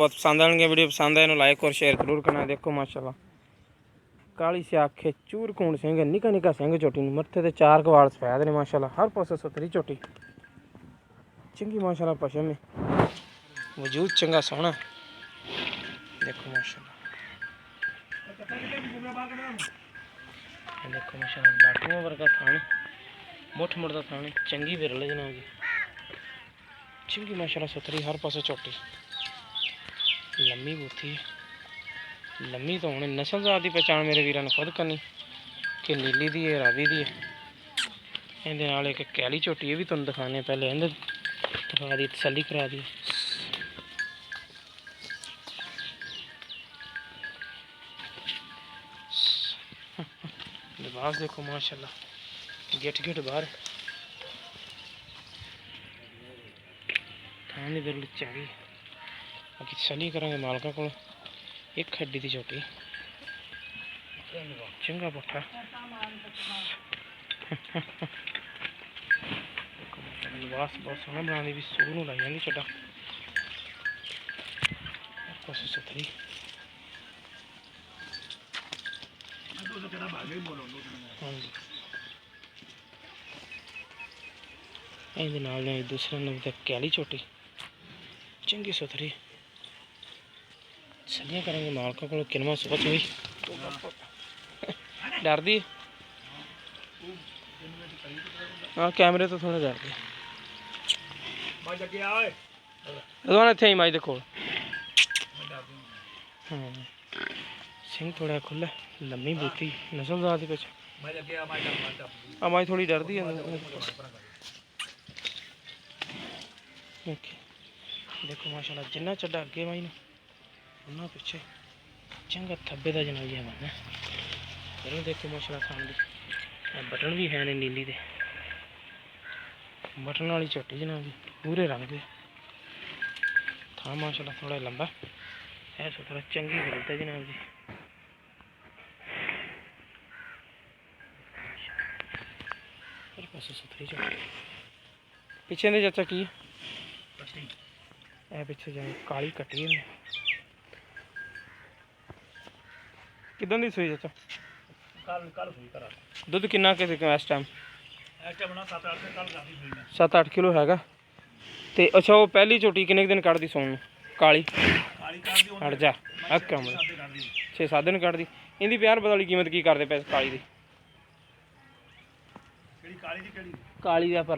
बहुत पसंद आएंगे। वीडियो पसंद आए लाइक और शेयर जरूर करना। देखो माशाल्लाह काली से आखे चूर कूण सिंह निका निका सिंह झोटी मत्थे ते 4 कवाल सफैद ने माशाल्लाह हर पासे सुथरी झोटी चंगी माशाल्लाह पशम में वजूद चंगा सोहना। देखो माशाल्लाह देखो माशाल्लाह डाकुओं वर्गा थान मुठ मुड़दा थान चंगी विरल जनाब जी चंगी माशाल्लाह सुथरी हर पासे झोटी लम्मी बूथी लम्मी तो होने नस्ल जात की पहचान मेरे वीर ने खुद करनी कि नीली दी है रावी दी है। इहदे नाल एक कैली झोटी ये भी तुहानूं दिखाने पहले इहदे दिखा दी तसल्ली करा दी। लिबास देखो माशाल्लाह गिट गिट बाहर थान दी बिरल चंगी बाकी तसल्ली करांगे मालका को। एक हड्डी की झोटी चंगा पुट्ठा लिबास बहुत सोहना बनाने भी सूर नूं लाई जांदी चड्डा कुछ सुथरी हाँ जी। इहदे नाल दूसरे नंबर कैली झोटी चंगी सुथरी सलियां करेंगे मालका को किनवा सोच हुई डर दी हाँ कैमरे तो थोड़ा डर दी इत्थे ही माई देखो हाँ सिंह थोड़ा खुला लम्मी बूती नस्ल जात कुछ माई थोड़ी डरदी है। देखो माशाल्लाह जिन्ना चड्डा अगे माई ने उन्ना पिछे चंगा थब्बे का जनाब है मन फिर देखो माशाल्लाह खान दी बटन भी है ने नीली दे बटन वाली झोटी जनाब जी पूरे रंग दे था माशाल्लाह थोड़ा लंबा है सुथरा चंगी गलत है जनाब जी। हर पासे सुथरी झोटी पिछे दे चाचा की है पिछे जाए काली कटी है किदां दी सूई चाचा दुध किन्ना के इस टाइम 7-8 किलो हैगा ते अच्छा वो पहली झोटी किन्ने दिन कढ़दी सोन काली हट जा कम 6-7 दिन कढ़दी इहदी 50 वाली कीमत की करदे पैसे काली दी काली दा पर